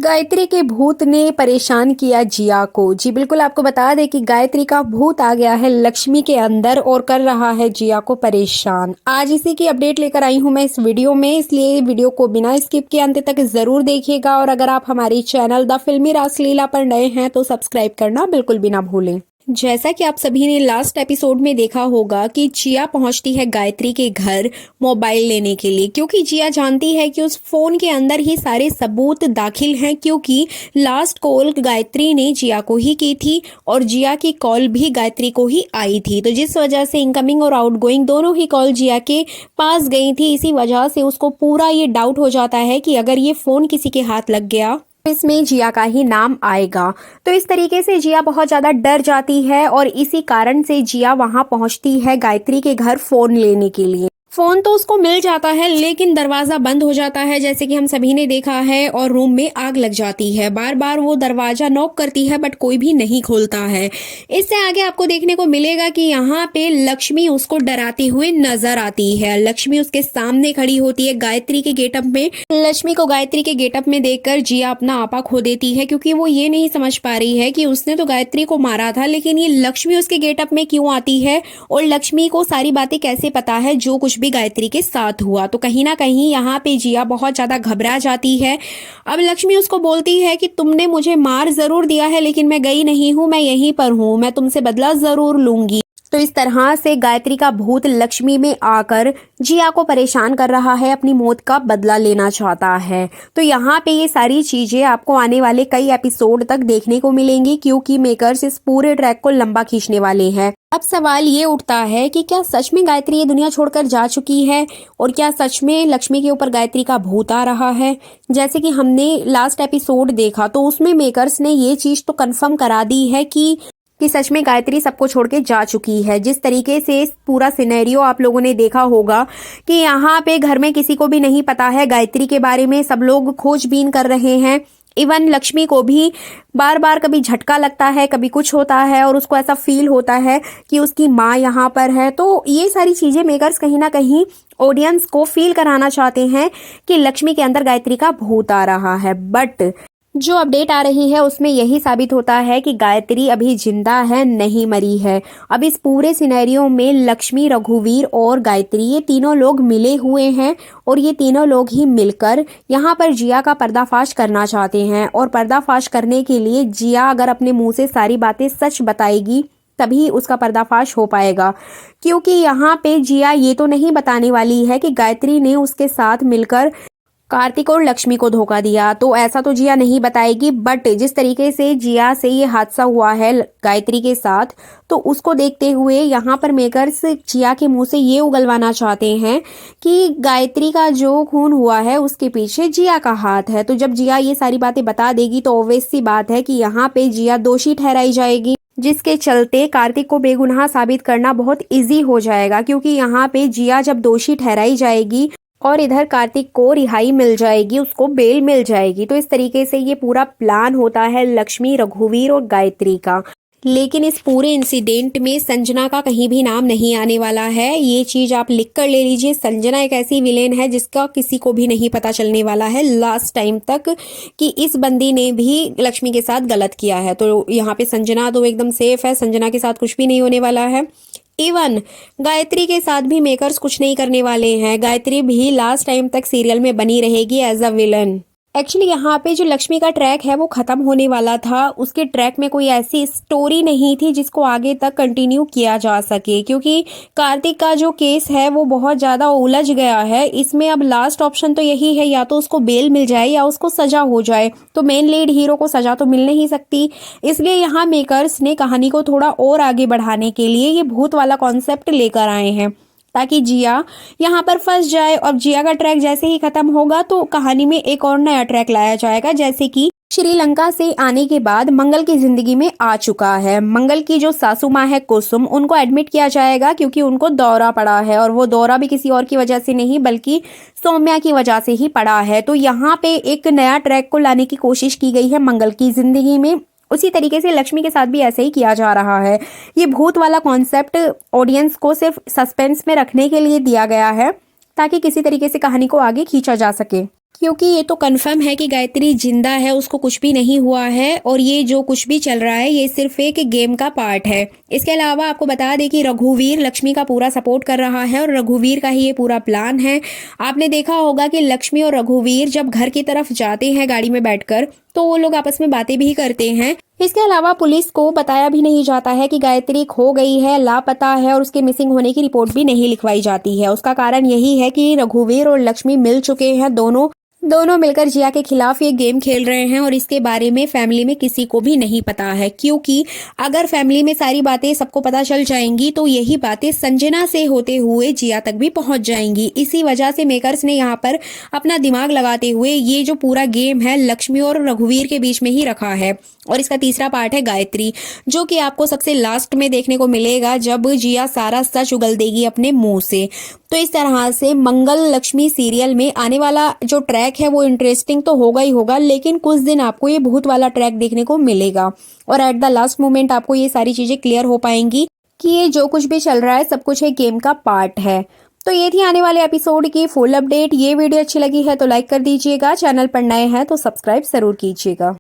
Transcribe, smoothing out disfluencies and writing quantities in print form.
गायत्री के भूत ने परेशान किया जिया को। जी बिल्कुल, आपको बता दें कि गायत्री का भूत आ गया है लक्ष्मी के अंदर और कर रहा है जिया को परेशान। आज इसी की अपडेट लेकर आई हूं मैं इस वीडियो में, इसलिए वीडियो को बिना स्किप के अंत तक जरूर देखिएगा। और अगर आप हमारे चैनल द फिल्मी रासलीला पर नए हैं तो सब्सक्राइब करना बिल्कुल भी ना भूलें। जैसा कि आप सभी ने लास्ट एपिसोड में देखा होगा कि जिया पहुंचती है गायत्री के घर मोबाइल लेने के लिए, क्योंकि जिया जानती है कि उस फोन के अंदर ही सारे सबूत दाखिल हैं, क्योंकि लास्ट कॉल गायत्री ने जिया को ही की थी और जिया की कॉल भी गायत्री को ही आई थी। तो जिस वजह से इनकमिंग और आउटगोइंग दोनों ही कॉल जिया के पास गई थी, इसी वजह से उसको पूरा ये डाउट हो जाता है कि अगर ये फोन किसी के हाथ लग गया इसमें जिया का ही नाम आएगा। तो इस तरीके से जिया बहुत ज्यादा डर जाती है और इसी कारण से जिया वहां पहुंचती है गायत्री के घर फोन लेने के लिए। फोन तो उसको मिल जाता है लेकिन दरवाजा बंद हो जाता है, जैसे कि हम सभी ने देखा है, और रूम में आग लग जाती है। बार बार वो दरवाजा नॉक करती है बट कोई भी नहीं खोलता है। इससे आगे आपको देखने को मिलेगा कि यहाँ पे लक्ष्मी उसको डराती हुई नजर आती है। लक्ष्मी उसके सामने खड़ी होती है गायत्री के गेटअप में। लक्ष्मी को गायत्री के गेटअप में देखकर जिया अपना आपा खो देती है, क्योंकि वो ये नहीं समझ पा रही है कि उसने तो गायत्री को मारा था, लेकिन ये लक्ष्मी उसके गेटअप में क्यों आती है और लक्ष्मी को सारी बातें कैसे पता है जो कुछ भी गायत्री के साथ हुआ। तो कहीं ना कहीं यहाँ पे जिया बहुत ज्यादा घबरा जाती है। अब लक्ष्मी उसको बोलती है कि तुमने मुझे मार जरूर दिया है लेकिन मैं गई नहीं हूँ, मैं यहीं पर हूँ, मैं तुमसे बदला जरूर लूंगी। तो इस तरह से गायत्री का भूत लक्ष्मी में आकर जिया को परेशान कर रहा है, अपनी मौत का बदला लेना चाहता है। तो यहाँ पे ये सारी चीजें आपको आने वाले कई एपिसोड तक देखने को मिलेंगी, क्योंकि मेकर्स इस पूरे ट्रैक को लंबा खींचने वाले हैं। अब सवाल ये उठता है कि क्या सच में गायत्री ये दुनिया छोड़कर जा चुकी है और क्या सच में लक्ष्मी के ऊपर गायत्री का भूत आ रहा है। जैसे कि हमने लास्ट एपिसोड देखा तो उसमें मेकर्स ने ये चीज तो कंफर्म करा दी है कि सच में गायत्री सबको छोड़ के जा चुकी है। जिस तरीके से पूरा सिनेरियो आप लोगों ने देखा होगा कि यहाँ पे घर में किसी को भी नहीं पता है गायत्री के बारे में, सब लोग खोजबीन कर रहे हैं। इवन लक्ष्मी को भी बार बार कभी झटका लगता है, कभी कुछ होता है और उसको ऐसा फील होता है कि उसकी माँ यहाँ पर है। तो ये सारी चीजें मेकर्स कहीं ना कहीं ऑडियंस को फील कराना चाहते हैं कि लक्ष्मी के अंदर गायत्री का भूत आ रहा है। बट जो अपडेट आ रही है उसमें यही साबित होता है कि गायत्री अभी जिंदा है, नहीं मरी है। अब इस पूरे सिनेरियो में लक्ष्मी, रघुवीर और गायत्री ये तीनों लोग मिले हुए हैं और ये तीनों लोग ही मिलकर यहाँ पर जिया का पर्दाफाश करना चाहते हैं। और पर्दाफाश करने के लिए जिया अगर अपने मुंह से सारी बातें सच बताएगी तभी उसका पर्दाफाश हो पाएगा, क्योंकि यहाँ पे जिया ये तो नहीं बताने वाली है कि गायत्री ने उसके साथ मिलकर कार्तिक और लक्ष्मी को धोखा दिया। तो ऐसा तो जिया नहीं बताएगी। बट जिस तरीके से जिया से ये हादसा हुआ है गायत्री के साथ, तो उसको देखते हुए यहाँ पर मेकर्स जिया के मुंह से ये उगलवाना चाहते हैं कि गायत्री का जो खून हुआ है उसके पीछे जिया का हाथ है। तो जब जिया ये सारी बातें बता देगी तो ऑब्वियस सी बात है कि यहाँ पे जिया दोषी ठहराई जाएगी, जिसके चलते कार्तिक को बेगुनाह साबित करना बहुत इजी हो जाएगा। क्योंकि यहाँ पे जिया जब दोषी ठहराई जाएगी और इधर कार्तिक को रिहाई मिल जाएगी, उसको बेल मिल जाएगी। तो इस तरीके से ये पूरा प्लान होता है लक्ष्मी, रघुवीर और गायत्री का। लेकिन इस पूरे इंसिडेंट में संजना का कहीं भी नाम नहीं आने वाला है। ये चीज आप लिख कर ले लीजिए। संजना एक ऐसी विलेन है जिसका किसी को भी नहीं पता चलने वाला है लास्ट टाइम तक कि इस बंदी ने भी लक्ष्मी के साथ गलत किया है। तो यहाँ पे संजना तो एकदम सेफ है, संजना के साथ कुछ भी नहीं होने वाला है। इवन गायत्री के साथ भी मेकर्स कुछ नहीं करने वाले हैं। गायत्री भी लास्ट टाइम तक सीरियल में बनी रहेगी एज अ विलन। एक्चुअली यहाँ पे जो लक्ष्मी का ट्रैक है वो खत्म होने वाला था। उसके ट्रैक में कोई ऐसी स्टोरी नहीं थी जिसको आगे तक कंटिन्यू किया जा सके, क्योंकि कार्तिक का जो केस है वो बहुत ज्यादा उलझ गया है। इसमें अब लास्ट ऑप्शन तो यही है, या तो उसको बेल मिल जाए या उसको सजा हो जाए। तो मेन लीड हीरो को सजा तो मिल नहीं सकती, इसलिए यहाँ मेकर्स ने कहानी को थोड़ा और आगे बढ़ाने के लिए ये भूत वाला कॉन्सेप्ट लेकर आए हैं, ताकि जिया यहाँ पर फंस जाए। और जिया का ट्रैक जैसे ही खत्म होगा तो कहानी में एक और नया ट्रैक लाया जाएगा, जैसे कि श्रीलंका से आने के बाद मंगल की जिंदगी में आ चुका है। मंगल की जो सासू माँ है कुसुम, उनको एडमिट किया जाएगा क्योंकि उनको दौरा पड़ा है, और वो दौरा भी किसी और की वजह से नहीं बल्कि सौम्या की वजह से ही पड़ा है। तो यहाँ पे एक नया ट्रैक को लाने की कोशिश की गई है मंगल की जिंदगी में। उसी तरीके से लक्ष्मी के साथ भी ऐसे ही किया जा रहा है। ये भूत वाला कॉन्सेप्ट ऑडियंस को सिर्फ सस्पेंस में रखने के लिए दिया गया है, ताकि किसी तरीके से कहानी को आगे खींचा जा सके। क्योंकि ये तो कंफर्म है कि गायत्री जिंदा है, उसको कुछ भी नहीं हुआ है और ये जो कुछ भी चल रहा है ये सिर्फ एक गेम का पार्ट है। इसके अलावा आपको बता दें कि रघुवीर लक्ष्मी का पूरा सपोर्ट कर रहा है और रघुवीर का ही ये पूरा प्लान है। आपने देखा होगा कि लक्ष्मी और रघुवीर जब घर की तरफ जाते हैं गाड़ी में बैठकर तो वो लोग आपस में बातें भी करते हैं। इसके अलावा पुलिस को बताया भी नहीं जाता है कि गायत्री खो गई है, लापता है और उसके मिसिंग होने की रिपोर्ट भी नहीं लिखवाई जाती है। उसका कारण यही है कि रघुवीर और लक्ष्मी मिल चुके हैं, दोनों मिलकर जिया के खिलाफ ये गेम खेल रहे हैं और इसके बारे में फैमिली में किसी को भी नहीं पता है। क्योंकि अगर फैमिली में सारी बातें सबको पता चल जाएंगी तो यही बातें संजना से होते हुए जिया तक भी पहुंच जाएंगी। इसी वजह से मेकर्स ने यहाँ पर अपना दिमाग लगाते हुए ये जो पूरा गेम है लक्ष्मी और रघुवीर के बीच में ही रखा है। और इसका तीसरा पार्ट है गायत्री, जो कि आपको सबसे लास्ट में देखने को मिलेगा जब जिया सारा सच उगल देगी अपने मुंह से। तो इस तरह से मंगल लक्ष्मी सीरियल में आने वाला जो ट्रैक है वो इंटरेस्टिंग तो होगा ही होगा, लेकिन कुछ दिन आपको ये भूत वाला ट्रैक देखने को मिलेगा और एट द लास्ट मोमेंट आपको ये सारी चीजें क्लियर हो पाएंगी कि ये जो कुछ भी चल रहा है सब कुछ एक गेम का पार्ट है। तो ये थी आने वाले एपिसोड की फुल अपडेट। ये वीडियो अच्छी लगी है तो लाइक कर दीजिएगा, चैनल पर नए हैं तो सब्सक्राइब जरूर कीजिएगा।